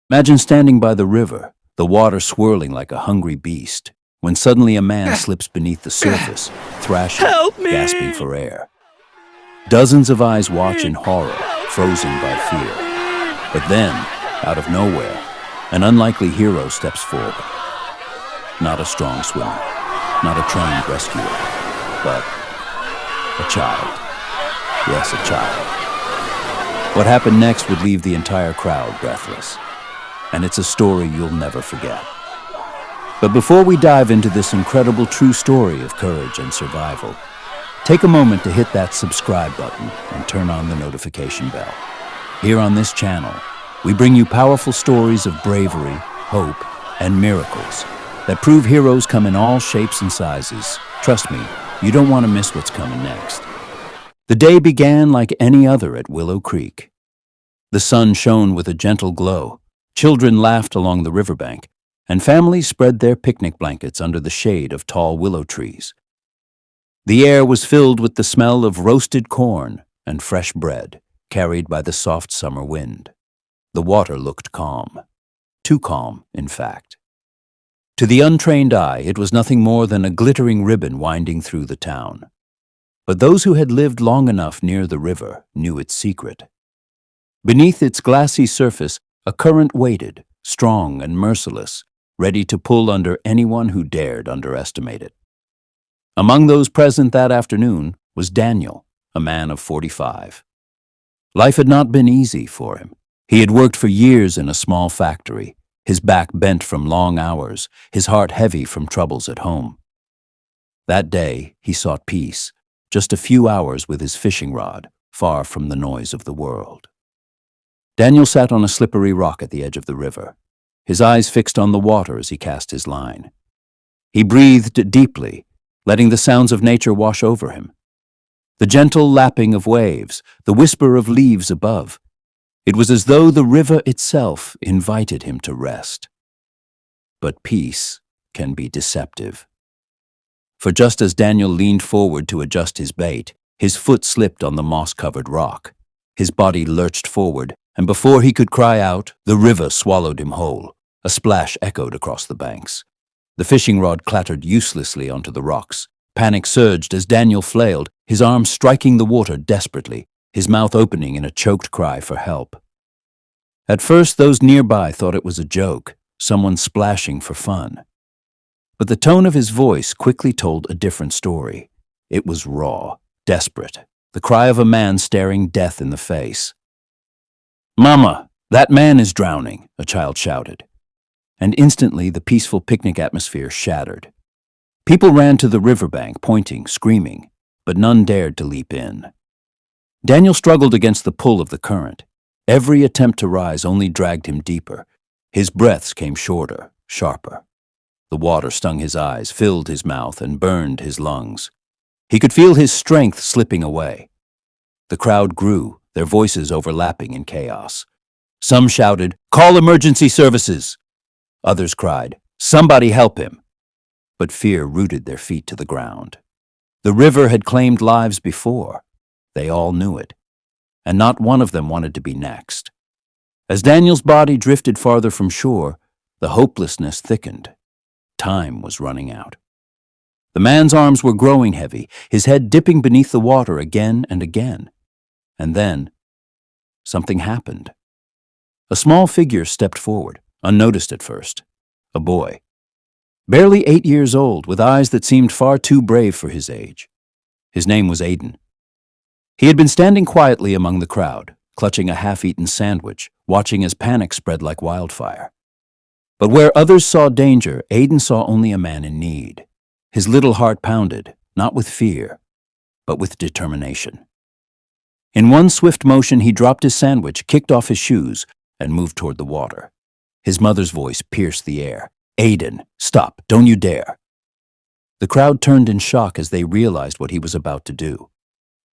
Imagine standing by the river, the water swirling like a hungry beast, when suddenly a man slips beneath the surface, thrashing, Help me! gasping for air. Dozens of eyes watch in horror, frozen by fear. But then, out of nowhere, an unlikely hero steps forward. Not a strong swimmer, not a trained rescuer, but a child. Yes, a child. What happened next would leave the entire crowd breathless. And it's a story you'll never forget. But before we dive into this incredible true story of courage and survival, take a moment to hit that subscribe button and turn on the notification bell. Here on this channel, we bring you powerful stories of bravery, hope, and miracles that prove heroes come in all shapes and sizes. Trust me, you don't want to miss what's coming next. The day began like any other at Willow Creek. The sun shone with a gentle glow, children laughed along the riverbank, and families spread their picnic blankets under the shade of tall willow trees. The air was filled with the smell of roasted corn and fresh bread, carried by the soft summer wind. The water looked calm. Too calm, in fact. To the untrained eye, it was nothing more than a glittering ribbon winding through the town. But those who had lived long enough near the river knew its secret. Beneath its glassy surface, a current waited, strong and merciless, ready to pull under anyone who dared underestimate it. Among those present that afternoon was Daniel, a man of 45. Life had not been easy for him. He had worked for years in a small factory, his back bent from long hours, his heart heavy from troubles at home. That day, he sought peace, just a few hours with his fishing rod, far from the noise of the world. Daniel sat on a slippery rock at the edge of the river, his eyes fixed on the water as he cast his line. He breathed deeply, letting the sounds of nature wash over him. The gentle lapping of waves, the whisper of leaves above. It was as though the river itself invited him to rest. But peace can be deceptive. For just as Daniel leaned forward to adjust his bait, his foot slipped on the moss-covered rock. His body lurched forward, and before he could cry out, the river swallowed him whole. A splash echoed across the banks. The fishing rod clattered uselessly onto the rocks. Panic surged as Daniel flailed, his arms striking the water desperately, his mouth opening in a choked cry for help. At first, those nearby thought it was a joke, someone splashing for fun. But the tone of his voice quickly told a different story. It was raw, desperate, the cry of a man staring death in the face. "Mama, that man is drowning," a child shouted. And instantly the peaceful picnic atmosphere shattered. People ran to the riverbank, pointing, screaming, but none dared to leap in. Daniel struggled against the pull of the current. Every attempt to rise only dragged him deeper. His breaths came shorter, sharper. The water stung his eyes, filled his mouth, and burned his lungs. He could feel his strength slipping away. The crowd grew, their voices overlapping in chaos. Some shouted, "Call emergency services!" Others cried, "Somebody help him!" But fear rooted their feet to the ground. The river had claimed lives before. They all knew it. And not one of them wanted to be next. As Daniel's body drifted farther from shore, the hopelessness thickened. Time was running out. The man's arms were growing heavy, his head dipping beneath the water again and again. And then, something happened. A small figure stepped forward, unnoticed at first. A boy. Barely 8 years old, with eyes that seemed far too brave for his age. His name was Aiden. He had been standing quietly among the crowd, clutching a half-eaten sandwich, watching as panic spread like wildfire. But where others saw danger, Aiden saw only a man in need. His little heart pounded, not with fear, but with determination. In one swift motion, he dropped his sandwich, kicked off his shoes, and moved toward the water. His mother's voice pierced the air. "Aiden, stop, don't you dare." The crowd turned in shock as they realized what he was about to do.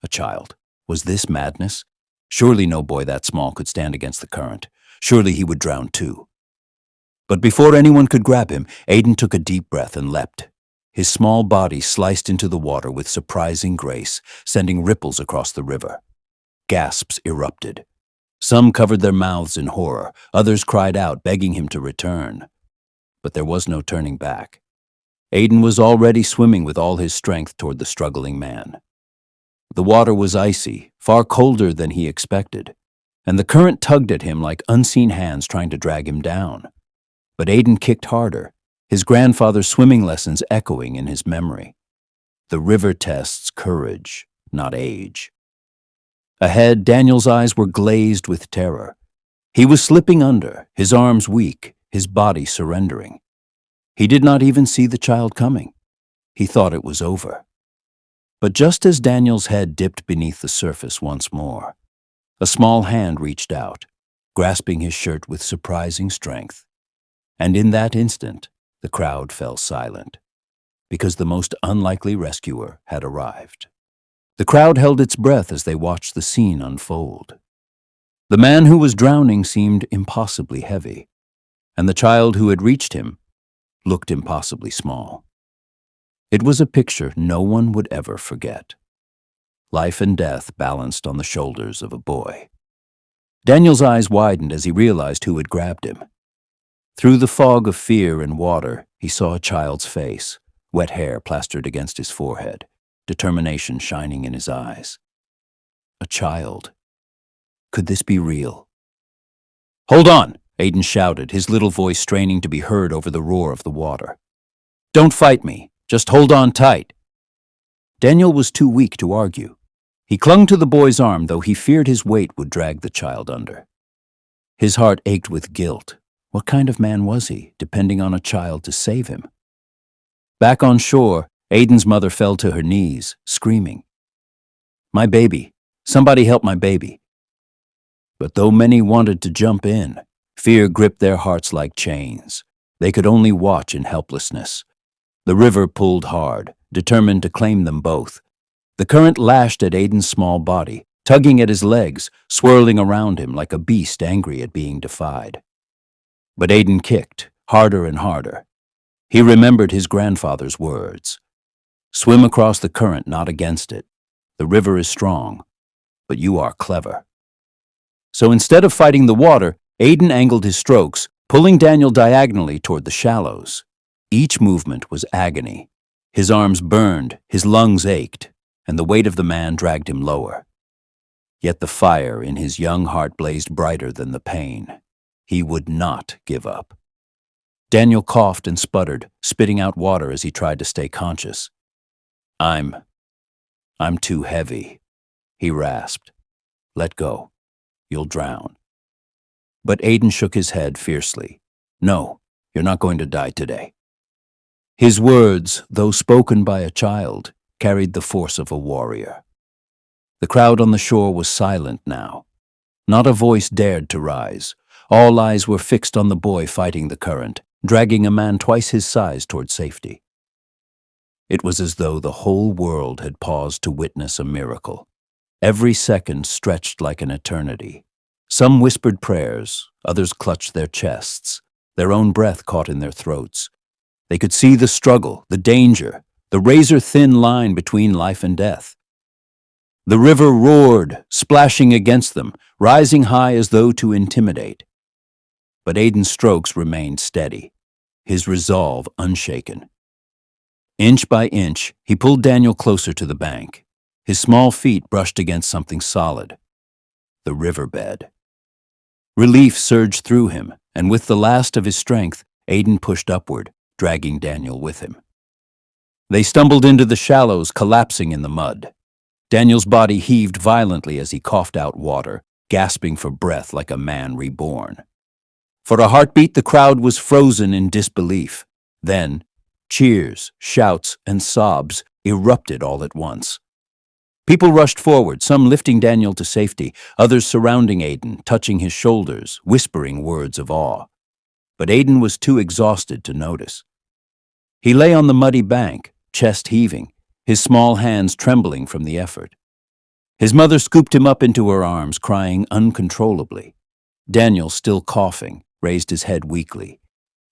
A child. Was this madness? Surely no boy that small could stand against the current. Surely he would drown too. But before anyone could grab him, Aiden took a deep breath and leapt. His small body sliced into the water with surprising grace, sending ripples across the river. Gasps erupted. Some covered their mouths in horror. Others cried out, begging him to return. But there was no turning back. Aiden was already swimming with all his strength toward the struggling man. The water was icy, far colder than he expected, and the current tugged at him like unseen hands trying to drag him down. But Aiden kicked harder, his grandfather's swimming lessons echoing in his memory. The river tests courage, not age. Ahead, Daniel's eyes were glazed with terror. He was slipping under, his arms weak, his body surrendering. He did not even see the child coming. He thought it was over. But just as Daniel's head dipped beneath the surface once more, a small hand reached out, grasping his shirt with surprising strength. And in that instant, the crowd fell silent, because the most unlikely rescuer had arrived. The crowd held its breath as they watched the scene unfold. The man who was drowning seemed impossibly heavy, and the child who had reached him looked impossibly small. It was a picture no one would ever forget. Life and death balanced on the shoulders of a boy. Daniel's eyes widened as he realized who had grabbed him. Through the fog of fear and water, he saw a child's face, wet hair plastered against his forehead, determination shining in his eyes. A child. Could this be real? "Hold on!" Aiden shouted, his little voice straining to be heard over the roar of the water. "Don't fight me. Just hold on tight." Daniel was too weak to argue. He clung to the boy's arm, though he feared his weight would drag the child under. His heart ached with guilt. What kind of man was he, depending on a child to save him? Back on shore, Aiden's mother fell to her knees, screaming, "My baby! Somebody help my baby!" But though many wanted to jump in, fear gripped their hearts like chains. They could only watch in helplessness. The river pulled hard, determined to claim them both. The current lashed at Aiden's small body, tugging at his legs, swirling around him like a beast angry at being defied. But Aiden kicked, harder and harder. He remembered his grandfather's words. "Swim across the current, not against it. The river is strong, but you are clever." So instead of fighting the water, Aiden angled his strokes, pulling Daniel diagonally toward the shallows. Each movement was agony. His arms burned, his lungs ached, and the weight of the man dragged him lower. Yet the fire in his young heart blazed brighter than the pain. He would not give up. Daniel coughed and sputtered, spitting out water as he tried to stay conscious. I'm too heavy," he rasped. "Let go. You'll drown." But Aiden shook his head fiercely. "No, you're not going to die today." His words, though spoken by a child, carried the force of a warrior. The crowd on the shore was silent now. Not a voice dared to rise. All eyes were fixed on the boy fighting the current, dragging a man twice his size toward safety. It was as though the whole world had paused to witness a miracle. Every second stretched like an eternity. Some whispered prayers, others clutched their chests, their own breath caught in their throats. They could see the struggle, the danger, the razor-thin line between life and death. The river roared, splashing against them, rising high as though to intimidate. But Aiden's strokes remained steady, his resolve unshaken. Inch by inch, he pulled Daniel closer to the bank. His small feet brushed against something solid, the riverbed. Relief surged through him, and with the last of his strength, Aiden pushed upward, dragging Daniel with him. They stumbled into the shallows, collapsing in the mud. Daniel's body heaved violently as he coughed out water, gasping for breath like a man reborn. For a heartbeat, the crowd was frozen in disbelief. Then, cheers, shouts, and sobs erupted all at once. People rushed forward, some lifting Daniel to safety, others surrounding Aiden, touching his shoulders, whispering words of awe. But Aiden was too exhausted to notice. He lay on the muddy bank, chest heaving, his small hands trembling from the effort. His mother scooped him up into her arms, crying uncontrollably. Daniel, still coughing, raised his head weakly.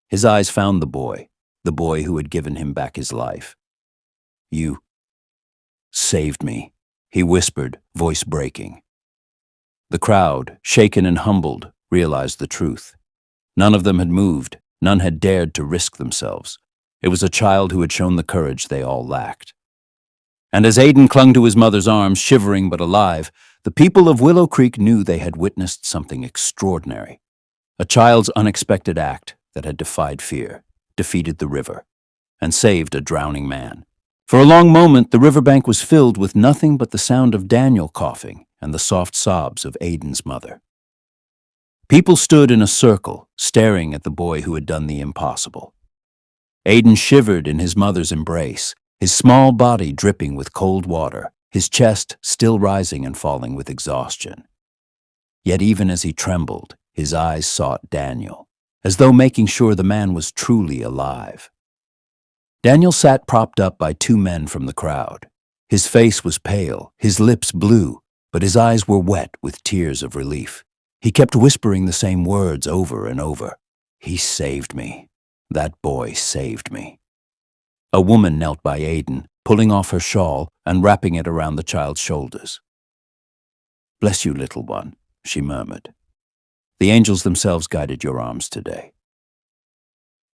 His eyes found the boy who had given him back his life. "You saved me," he whispered, voice breaking. The crowd, shaken and humbled, realized the truth. None of them had moved, none had dared to risk themselves. It was a child who had shown the courage they all lacked. And as Aiden clung to his mother's arms, shivering but alive, the people of Willow Creek knew they had witnessed something extraordinary. A child's unexpected act that had defied fear, defeated the river, and saved a drowning man. For a long moment, the riverbank was filled with nothing but the sound of Daniel coughing and the soft sobs of Aiden's mother. People stood in a circle, staring at the boy who had done the impossible. Aiden shivered in his mother's embrace, his small body dripping with cold water, his chest still rising and falling with exhaustion. Yet even as he trembled, his eyes sought Daniel, as though making sure the man was truly alive. Daniel sat propped up by two men from the crowd. His face was pale, his lips blue, but his eyes were wet with tears of relief. He kept whispering the same words over and over. "He saved me. That boy saved me." A woman knelt by Aiden, pulling off her shawl and wrapping it around the child's shoulders. "Bless you, little one," she murmured. "The angels themselves guided your arms today."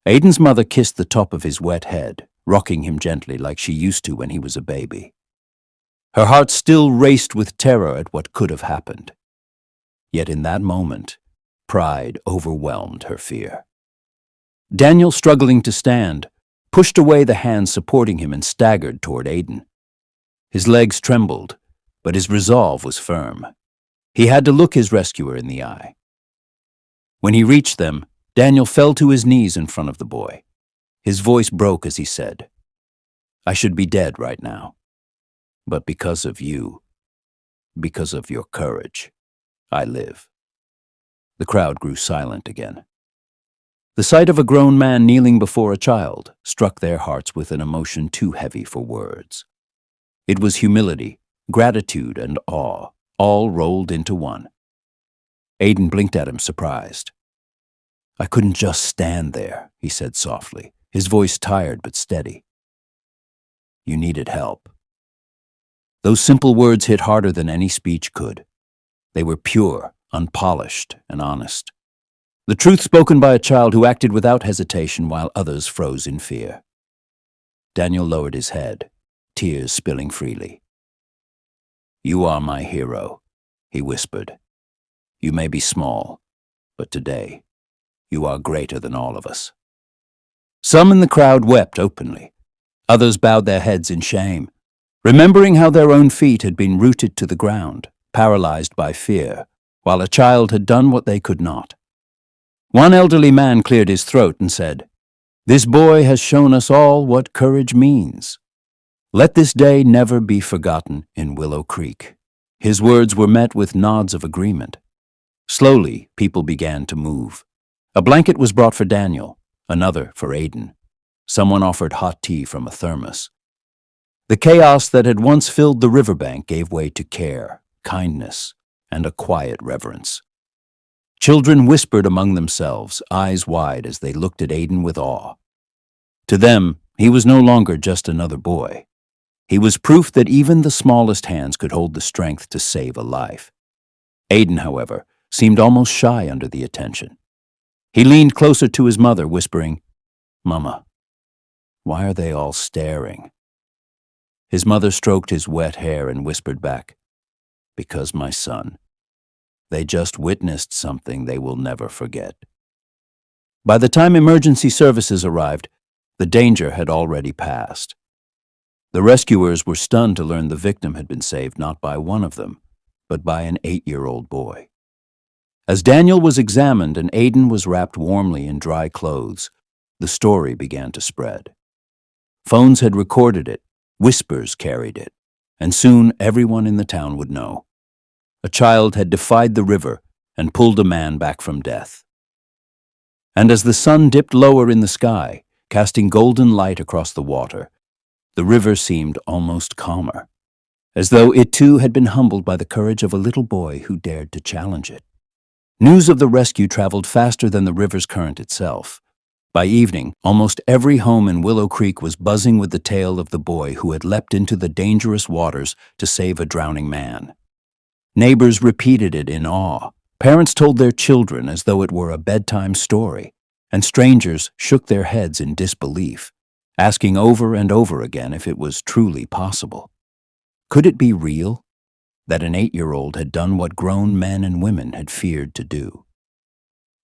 Aiden's mother kissed the top of his wet head, rocking him gently like she used to when he was a baby. Her heart still raced with terror at what could have happened. Yet in that moment, pride overwhelmed her fear. Daniel, struggling to stand, pushed away the hands supporting him and staggered toward Aiden. His legs trembled, but his resolve was firm. He had to look his rescuer in the eye. When he reached them, Daniel fell to his knees in front of the boy. His voice broke as he said, "I should be dead right now. But because of you, because of your courage, I live." The crowd grew silent again. The sight of a grown man kneeling before a child struck their hearts with an emotion too heavy for words. It was humility, gratitude, and awe, all rolled into one. Aiden blinked at him, surprised. "I couldn't just stand there," he said softly, his voice tired but steady. "You needed help." Those simple words hit harder than any speech could. They were pure, unpolished, and honest. The truth spoken by a child who acted without hesitation while others froze in fear. Daniel lowered his head, tears spilling freely. "You are my hero," he whispered. "You may be small, but today, you are greater than all of us." Some in the crowd wept openly. Others bowed their heads in shame, remembering how their own feet had been rooted to the ground, paralyzed by fear, while a child had done what they could not. One elderly man cleared his throat and said, "This boy has shown us all what courage means. Let this day never be forgotten in Willow Creek." His words were met with nods of agreement. Slowly, people began to move. A blanket was brought for Daniel, another for Aiden. Someone offered hot tea from a thermos. The chaos that had once filled the riverbank gave way to care, kindness, and a quiet reverence. Children whispered among themselves, eyes wide as they looked at Aiden with awe. To them, he was no longer just another boy. He was proof that even the smallest hands could hold the strength to save a life. Aiden, however, seemed almost shy under the attention. He leaned closer to his mother, whispering, "Mama, why are they all staring?" His mother stroked his wet hair and whispered back, "Because, my son, they just witnessed something they will never forget." By the time emergency services arrived, the danger had already passed. The rescuers were stunned to learn the victim had been saved not by one of them, but by an 8-year-old boy. As Daniel was examined and Aiden was wrapped warmly in dry clothes, the story began to spread. Phones had recorded it, whispers carried it, and soon everyone in the town would know. A child had defied the river and pulled a man back from death. And as the sun dipped lower in the sky, casting golden light across the water, the river seemed almost calmer, as though it too had been humbled by the courage of a little boy who dared to challenge it. News of the rescue traveled faster than the river's current itself. By evening, almost every home in Willow Creek was buzzing with the tale of the boy who had leapt into the dangerous waters to save a drowning man. Neighbors repeated it in awe. Parents told their children as though it were a bedtime story, and strangers shook their heads in disbelief, asking over and over again if it was truly possible. Could it be real, that an 8-year-old had done what grown men and women had feared to do?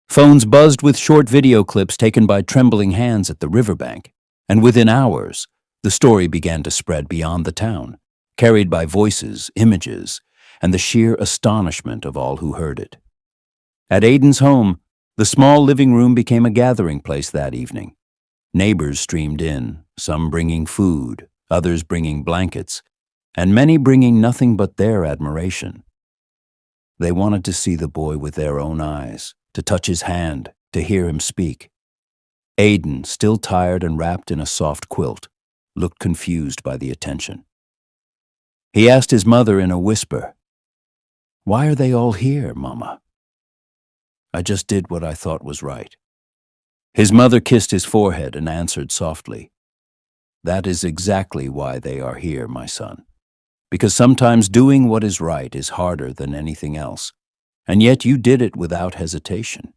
Phones buzzed with short video clips taken by trembling hands at the riverbank, and within hours, the story began to spread beyond the town, carried by voices, images, and the sheer astonishment of all who heard it. At Aiden's home, the small living room became a gathering place that evening. Neighbors streamed in, some bringing food, others bringing blankets, and many bringing nothing but their admiration. They wanted to see the boy with their own eyes, to touch his hand, to hear him speak. Aiden, still tired and wrapped in a soft quilt, looked confused by the attention. He asked his mother in a whisper, "Why are they all here, Mama?" "I just did what I thought was right." His mother kissed his forehead and answered softly, "That is exactly why they are here, my son. Because sometimes doing what is right is harder than anything else, and yet you did it without hesitation."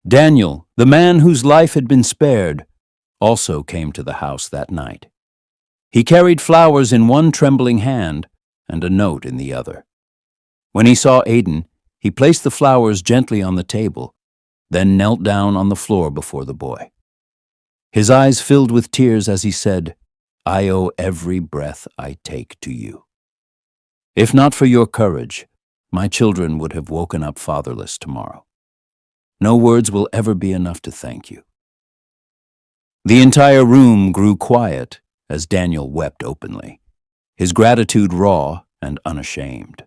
Daniel, the man whose life had been spared, also came to the house that night. He carried flowers in one trembling hand and a note in the other. When he saw Aiden, he placed the flowers gently on the table, then knelt down on the floor before the boy. His eyes filled with tears as he said, "I owe every breath I take to you. If not for your courage, my children would have woken up fatherless tomorrow. No words will ever be enough to thank you." The entire room grew quiet as Daniel wept openly, his gratitude raw and unashamed.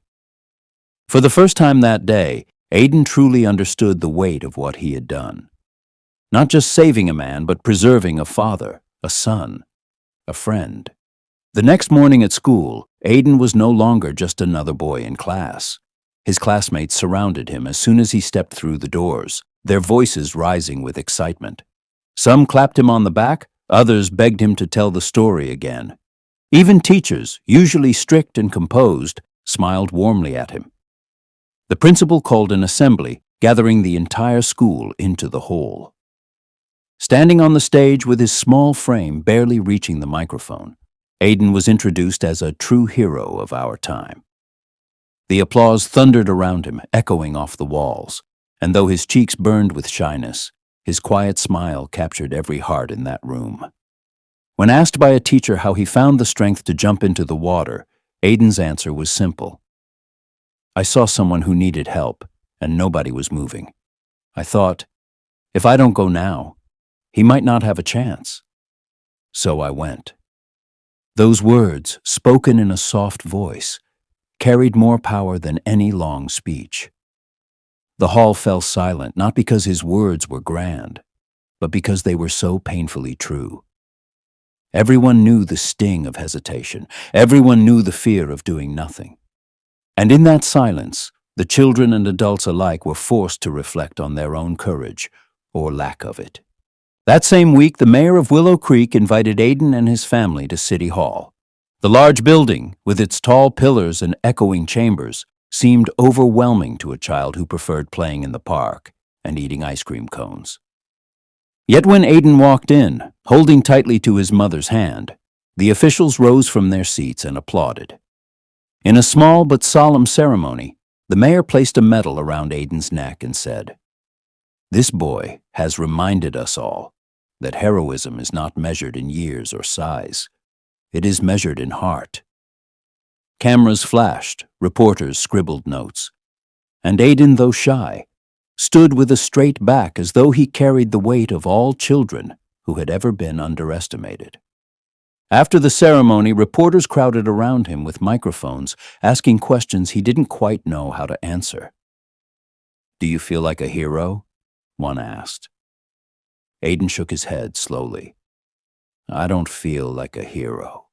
For the first time that day, Aiden truly understood the weight of what he had done. Not just saving a man, but preserving a father, a son, a friend. The next morning at school, Aiden was no longer just another boy in class. His classmates surrounded him as soon as he stepped through the doors, their voices rising with excitement. Some clapped him on the back, others begged him to tell the story again. Even teachers, usually strict and composed, smiled warmly at him. The principal called an assembly, gathering the entire school into the hall. Standing on the stage with his small frame barely reaching the microphone, Aiden was introduced as a true hero of our time. The applause thundered around him, echoing off the walls, and though his cheeks burned with shyness, his quiet smile captured every heart in that room. When asked by a teacher how he found the strength to jump into the water, Aiden's answer was simple. "I saw someone who needed help, and nobody was moving. I thought, if I don't go now, he might not have a chance. So I went." Those words, spoken in a soft voice, carried more power than any long speech. The hall fell silent, not because his words were grand, but because they were so painfully true. Everyone knew the sting of hesitation. Everyone knew the fear of doing nothing. And in that silence, the children and adults alike were forced to reflect on their own courage, or lack of it. That same week, the mayor of Willow Creek invited Aiden and his family to City Hall. The large building, with its tall pillars and echoing chambers, seemed overwhelming to a child who preferred playing in the park and eating ice cream cones. Yet when Aiden walked in, holding tightly to his mother's hand, the officials rose from their seats and applauded. In a small but solemn ceremony, the mayor placed a medal around Aiden's neck and said, "This boy has reminded us all that heroism is not measured in years or size. It is measured in heart." Cameras flashed, reporters scribbled notes, and Aiden, though shy, stood with a straight back as though he carried the weight of all children who had ever been underestimated. After the ceremony, reporters crowded around him with microphones, asking questions he didn't quite know how to answer. "Do you feel like a hero?" one asked. Aiden shook his head slowly. "I don't feel like a hero.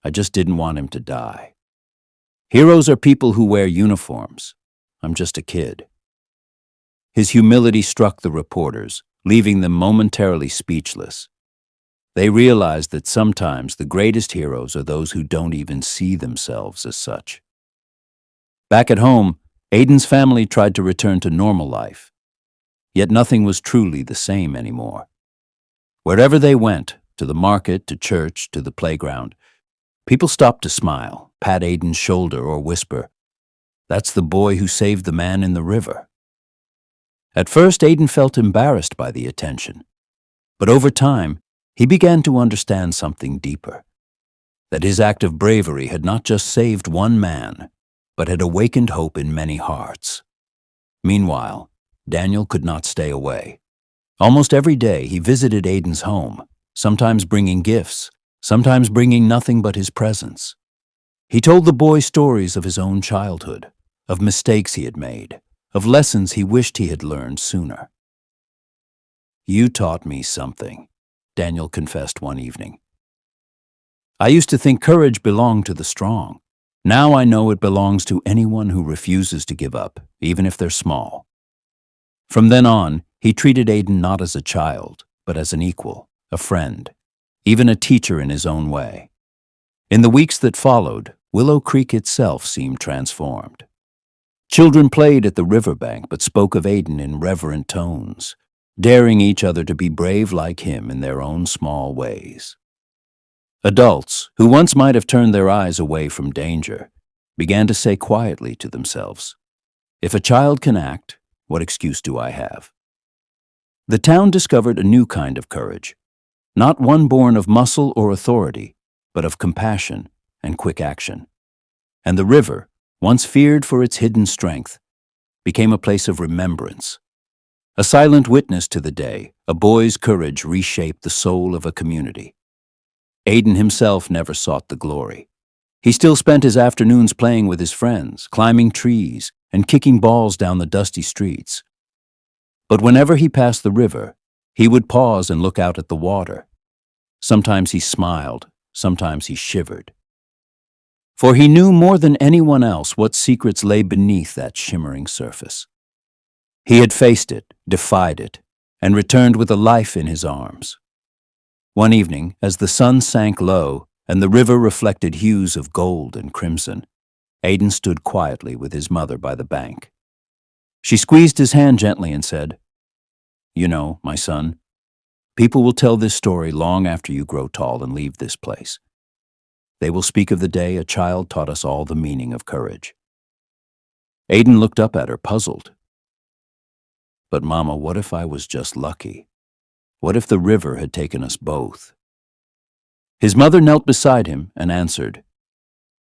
I just didn't want him to die. Heroes are people who wear uniforms. I'm just a kid." His humility struck the reporters, leaving them momentarily speechless. They realized that sometimes the greatest heroes are those who don't even see themselves as such. Back at home, Aiden's family tried to return to normal life. Yet nothing was truly the same anymore. Wherever they went, to the market, to church, to the playground, people stopped to smile, pat Aiden's shoulder, or whisper, "That's the boy who saved the man in the river." At first, Aiden felt embarrassed by the attention. But over time, he began to understand something deeper. That his act of bravery had not just saved one man, but had awakened hope in many hearts. Meanwhile, Daniel could not stay away. Almost every day he visited Aiden's home, sometimes bringing gifts, sometimes bringing nothing but his presence. He told the boy stories of his own childhood, of mistakes he had made, of lessons he wished he had learned sooner. "You taught me something," Daniel confessed one evening. "I used to think courage belonged to the strong. Now I know it belongs to anyone who refuses to give up, even if they're small." From then on, he treated Aiden not as a child, but as an equal, a friend, even a teacher in his own way. In the weeks that followed, Willow Creek itself seemed transformed. Children played at the riverbank but spoke of Aiden in reverent tones, daring each other to be brave like him in their own small ways. Adults, who once might have turned their eyes away from danger, began to say quietly to themselves, "If a child can act, what excuse do I have?" The town discovered a new kind of courage, not one born of muscle or authority, but of compassion and quick action. And the river, once feared for its hidden strength, became a place of remembrance. A silent witness to the day, a boy's courage reshaped the soul of a community. Aiden himself never sought the glory. He still spent his afternoons playing with his friends, climbing trees, and kicking balls down the dusty streets. But whenever he passed the river, he would pause and look out at the water. Sometimes he smiled, sometimes he shivered. For he knew more than anyone else what secrets lay beneath that shimmering surface. He had faced it, defied it, and returned with a life in his arms. One evening, as the sun sank low and the river reflected hues of gold and crimson, Aiden stood quietly with his mother by the bank. She squeezed his hand gently and said, "You know, my son, people will tell this story long after you grow tall and leave this place. They will speak of the day a child taught us all the meaning of courage." Aiden looked up at her, puzzled. "But Mama, what if I was just lucky? What if the river had taken us both?" His mother knelt beside him and answered,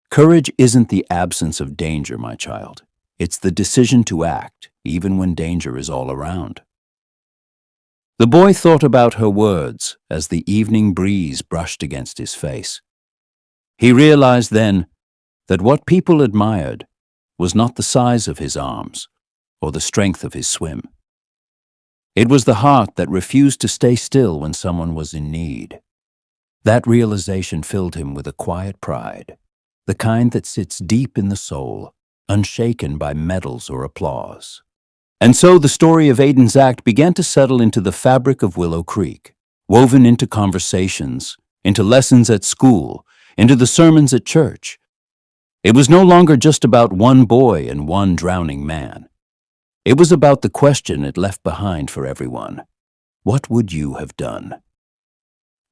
"Courage isn't the absence of danger, my child. It's the decision to act, even when danger is all around." The boy thought about her words as the evening breeze brushed against his face. He realized then that what people admired was not the size of his arms or the strength of his swim. It was the heart that refused to stay still when someone was in need. That realization filled him with a quiet pride, the kind that sits deep in the soul, unshaken by medals or applause. And so the story of Aiden's act began to settle into the fabric of Willow Creek, woven into conversations, into lessons at school, into the sermons at church. It was no longer just about one boy and one drowning man. It was about the question it left behind for everyone. What would you have done?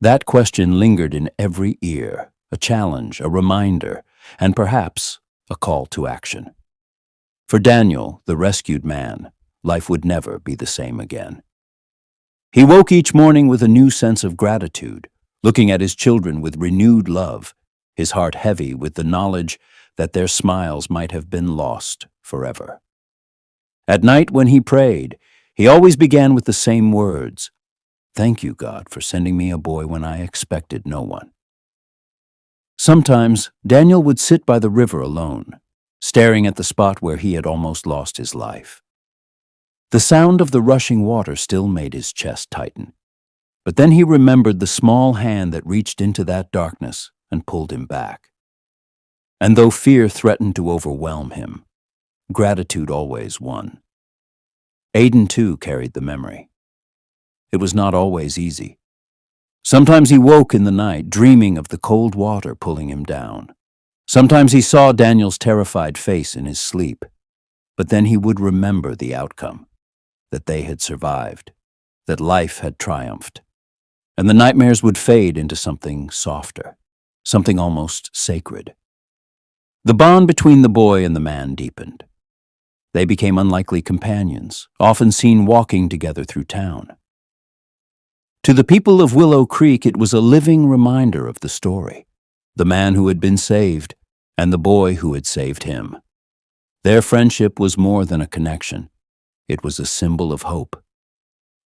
That question lingered in every ear, a challenge, a reminder, and perhaps a call to action. For Daniel, the rescued man, life would never be the same again. He woke each morning with a new sense of gratitude, looking at his children with renewed love, his heart heavy with the knowledge that their smiles might have been lost forever. At night when he prayed, he always began with the same words, "Thank you, God, for sending me a boy when I expected no one." Sometimes Daniel would sit by the river alone, staring at the spot where he had almost lost his life. The sound of the rushing water still made his chest tighten. But then he remembered the small hand that reached into that darkness and pulled him back. And though fear threatened to overwhelm him, gratitude always won. Aiden, too, carried the memory. It was not always easy. Sometimes he woke in the night, dreaming of the cold water pulling him down. Sometimes he saw Daniel's terrified face in his sleep, but then he would remember the outcome, that they had survived, that life had triumphed, and the nightmares would fade into something softer, something almost sacred. The bond between the boy and the man deepened. They became unlikely companions, often seen walking together through town. To the people of Willow Creek, it was a living reminder of the story, the man who had been saved and the boy who had saved him. Their friendship was more than a connection. It was a symbol of hope.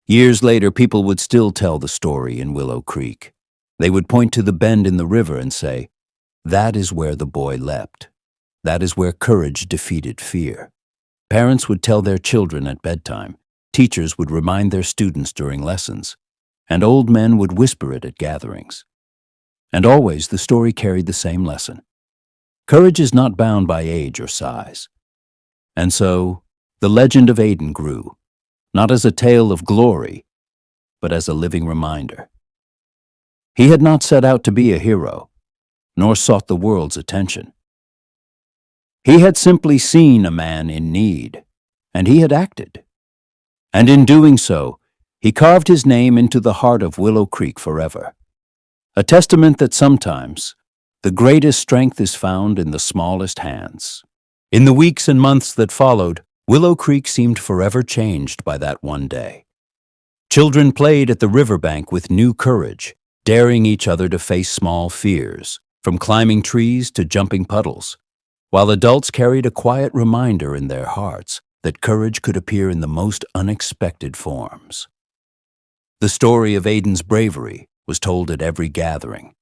Years later, people would still tell the story in Willow Creek. They would point to the bend in the river and say, "That is where the boy leapt. That is where courage defeated fear." Parents would tell their children at bedtime. Teachers would remind their students during lessons, and old men would whisper it at gatherings. And always the story carried the same lesson. Courage is not bound by age or size. And so, the legend of Aiden grew, not as a tale of glory, but as a living reminder. He had not set out to be a hero, nor sought the world's attention. He had simply seen a man in need, and he had acted. And in doing so, he carved his name into the heart of Willow Creek forever. A testament that sometimes the greatest strength is found in the smallest hands. In the weeks and months that followed, Willow Creek seemed forever changed by that one day. Children played at the riverbank with new courage, daring each other to face small fears, from climbing trees to jumping puddles, while adults carried a quiet reminder in their hearts that courage could appear in the most unexpected forms. The story of Aiden's bravery was told at every gathering,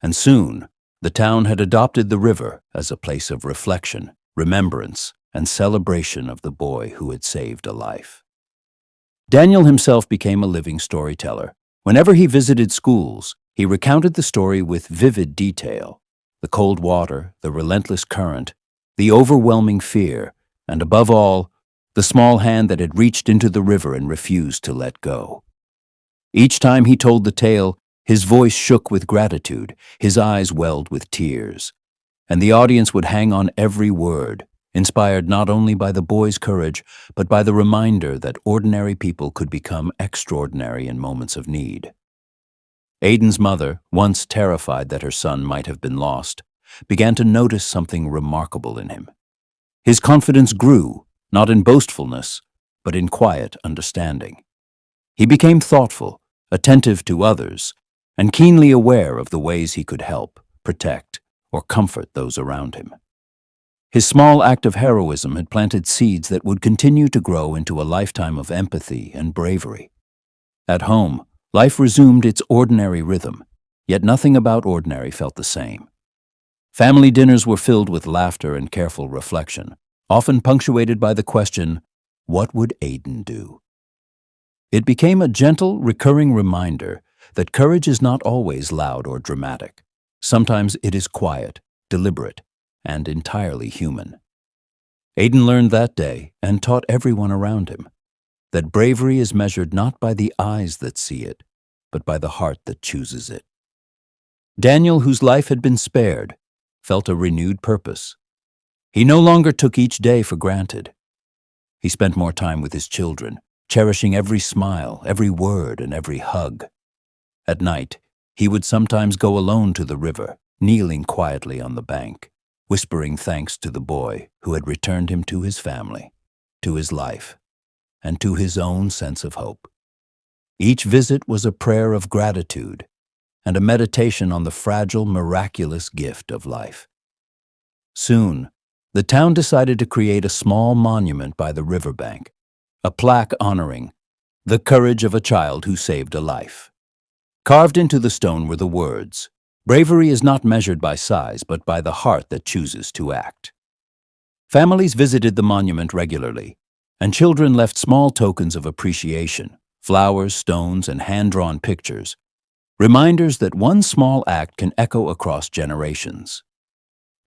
and soon the town had adopted the river as a place of reflection, remembrance, and celebration of the boy who had saved a life. Daniel himself became a living storyteller. Whenever he visited schools, he recounted the story with vivid detail: the cold water, the relentless current, the overwhelming fear, and above all, the small hand that had reached into the river and refused to let go. Each time he told the tale, his voice shook with gratitude, his eyes welled with tears, and the audience would hang on every word, inspired not only by the boy's courage, but by the reminder that ordinary people could become extraordinary in moments of need. Aiden's mother, once terrified that her son might have been lost, began to notice something remarkable in him. His confidence grew, not in boastfulness, but in quiet understanding. He became thoughtful, attentive to others, and keenly aware of the ways he could help, protect, or comfort those around him. His small act of heroism had planted seeds that would continue to grow into a lifetime of empathy and bravery. At home, life resumed its ordinary rhythm, yet nothing about ordinary felt the same. Family dinners were filled with laughter and careful reflection, often punctuated by the question, "What would Aiden do?" It became a gentle, recurring reminder that courage is not always loud or dramatic. Sometimes it is quiet, deliberate, and entirely human. Aiden learned that day, and taught everyone around him, that bravery is measured not by the eyes that see it, but by the heart that chooses it. Daniel, whose life had been spared, felt a renewed purpose. He no longer took each day for granted. He spent more time with his children, cherishing every smile, every word, and every hug. At night, he would sometimes go alone to the river, kneeling quietly on the bank, whispering thanks to the boy who had returned him to his family, to his life, and to his own sense of hope. Each visit was a prayer of gratitude and a meditation on the fragile, miraculous gift of life. Soon, the town decided to create a small monument by the riverbank, a plaque honoring the courage of a child who saved a life. Carved into the stone were the words, "Bravery is not measured by size, but by the heart that chooses to act." Families visited the monument regularly, and children left small tokens of appreciation, flowers, stones, and hand-drawn pictures, reminders that one small act can echo across generations.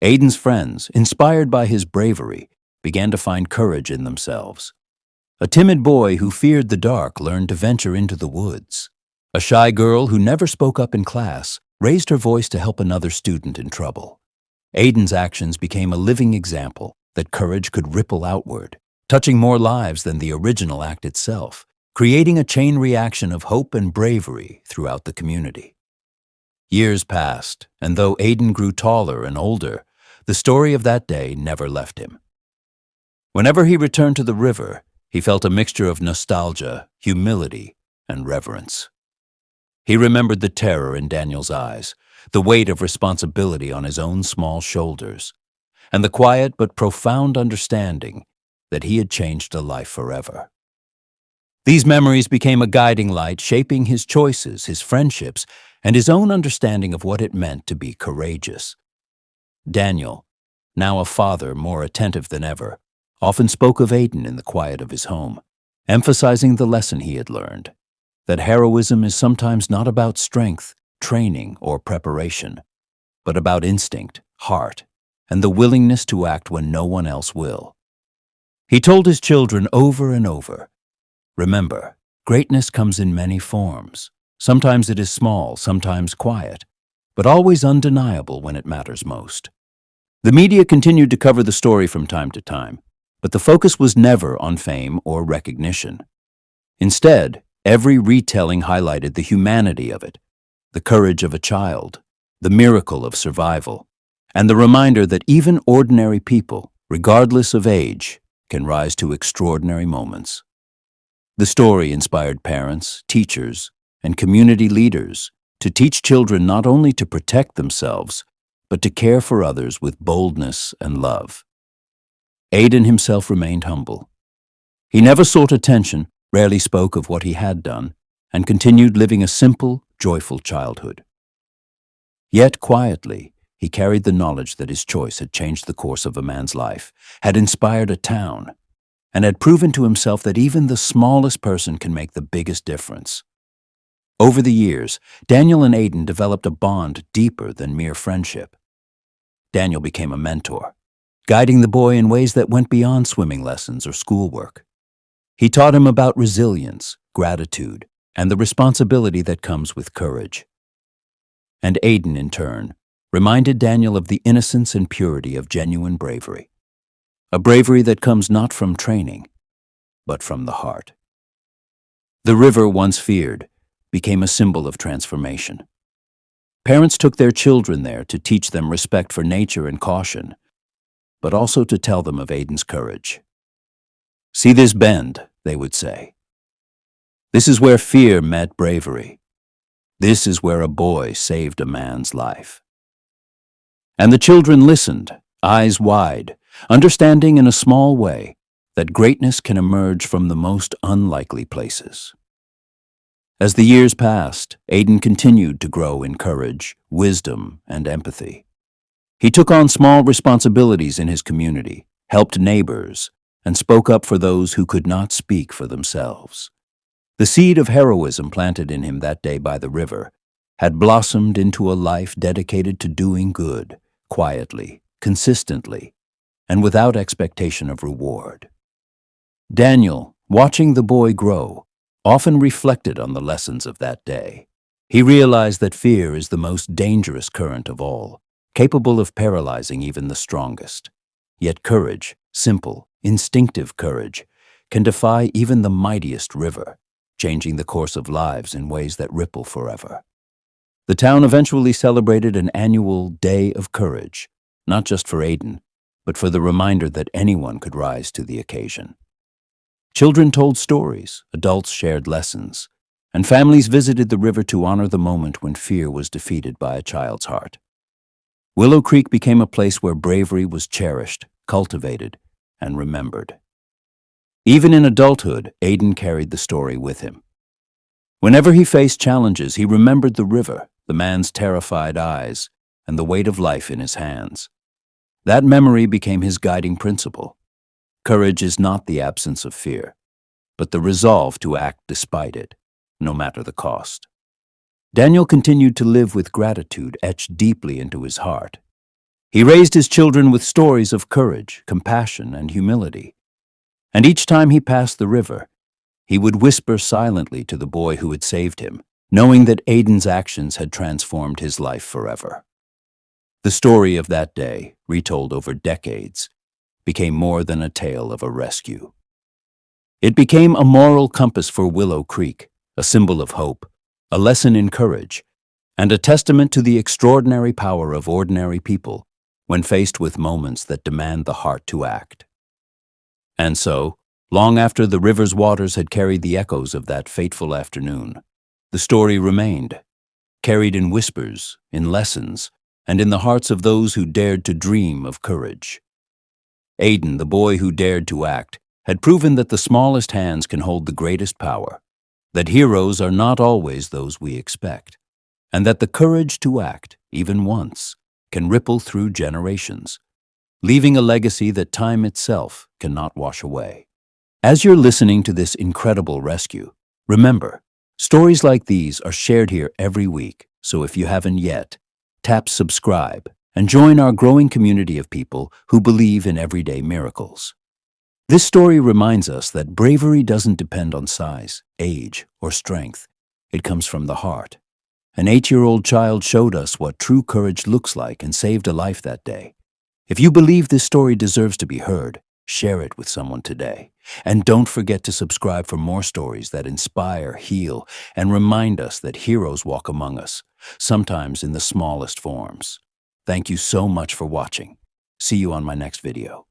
Aiden's friends, inspired by his bravery, began to find courage in themselves. A timid boy who feared the dark learned to venture into the woods. A shy girl who never spoke up in class raised her voice to help another student in trouble. Aiden's actions became a living example that courage could ripple outward, touching more lives than the original act itself, creating a chain reaction of hope and bravery throughout the community. Years passed, and though Aiden grew taller and older, the story of that day never left him. Whenever he returned to the river, he felt a mixture of nostalgia, humility, and reverence. He remembered the terror in Daniel's eyes, the weight of responsibility on his own small shoulders, and the quiet but profound understanding that he had changed a life forever. These memories became a guiding light, shaping his choices, his friendships, and his own understanding of what it meant to be courageous. Daniel, now a father more attentive than ever, often spoke of Aiden in the quiet of his home, emphasizing the lesson he had learned, that heroism is sometimes not about strength, training, or preparation, but about instinct, heart, and the willingness to act when no one else will. He told his children over and over, "Remember, greatness comes in many forms. Sometimes it is small, sometimes quiet, but always undeniable when it matters most." The media continued to cover the story from time to time, but the focus was never on fame or recognition. Instead, every retelling highlighted the humanity of it, the courage of a child, the miracle of survival, and the reminder that even ordinary people, regardless of age, can rise to extraordinary moments. The story inspired parents, teachers, and community leaders to teach children not only to protect themselves, but to care for others with boldness and love. Aiden himself remained humble. He never sought attention, rarely spoke of what he had done, and continued living a simple, joyful childhood. Yet quietly, he carried the knowledge that his choice had changed the course of a man's life, had inspired a town, and had proven to himself that even the smallest person can make the biggest difference. Over the years, Daniel and Aiden developed a bond deeper than mere friendship. Daniel became a mentor, guiding the boy in ways that went beyond swimming lessons or schoolwork. He taught him about resilience, gratitude, and the responsibility that comes with courage. And Aiden, in turn, reminded Daniel of the innocence and purity of genuine bravery, a bravery that comes not from training, but from the heart. The river, once feared, became a symbol of transformation. Parents took their children there to teach them respect for nature and caution, but also to tell them of Aiden's courage. "See this bend," they would say. "This is where fear met bravery. This is where a boy saved a man's life." And the children listened, eyes wide, understanding in a small way that greatness can emerge from the most unlikely places. As the years passed, Aiden continued to grow in courage, wisdom, and empathy. He took on small responsibilities in his community, helped neighbors, and spoke up for those who could not speak for themselves. The seed of heroism planted in him that day by the river had blossomed into a life dedicated to doing good, quietly, consistently, and without expectation of reward. Daniel, watching the boy grow, often reflected on the lessons of that day. He realized that fear is the most dangerous current of all, capable of paralyzing even the strongest. Yet courage, simple, instinctive courage, can defy even the mightiest river, changing the course of lives in ways that ripple forever. The town eventually celebrated an annual Day of Courage, not just for Aiden, but for the reminder that anyone could rise to the occasion. Children told stories, adults shared lessons, and families visited the river to honor the moment when fear was defeated by a child's heart. Willow Creek became a place where bravery was cherished, cultivated, and remembered. Even in adulthood, Aiden carried the story with him. Whenever he faced challenges, he remembered the river, the man's terrified eyes, and the weight of life in his hands. That memory became his guiding principle. Courage is not the absence of fear, but the resolve to act despite it, no matter the cost. Daniel continued to live with gratitude etched deeply into his heart. He raised his children with stories of courage, compassion, and humility. And each time he passed the river, he would whisper silently to the boy who had saved him, knowing that Aiden's actions had transformed his life forever. The story of that day, retold over decades, became more than a tale of a rescue. It became a moral compass for Willow Creek, a symbol of hope, a lesson in courage, and a testament to the extraordinary power of ordinary people when faced with moments that demand the heart to act. And so, long after the river's waters had carried the echoes of that fateful afternoon, the story remained, carried in whispers, in lessons, and in the hearts of those who dared to dream of courage. Aiden, the boy who dared to act, had proven that the smallest hands can hold the greatest power, that heroes are not always those we expect, and that the courage to act, even once, can ripple through generations, leaving a legacy that time itself cannot wash away. As you're listening to this incredible rescue, remember, stories like these are shared here every week, so if you haven't yet, tap subscribe and join our growing community of people who believe in everyday miracles. This story reminds us that bravery doesn't depend on size, age, or strength. It comes from the heart. An 8-year-old child showed us what true courage looks like and saved a life that day. If you believe this story deserves to be heard, share it with someone today. And don't forget to subscribe for more stories that inspire, heal, and remind us that heroes walk among us, sometimes in the smallest forms. Thank you so much for watching. See you on my next video.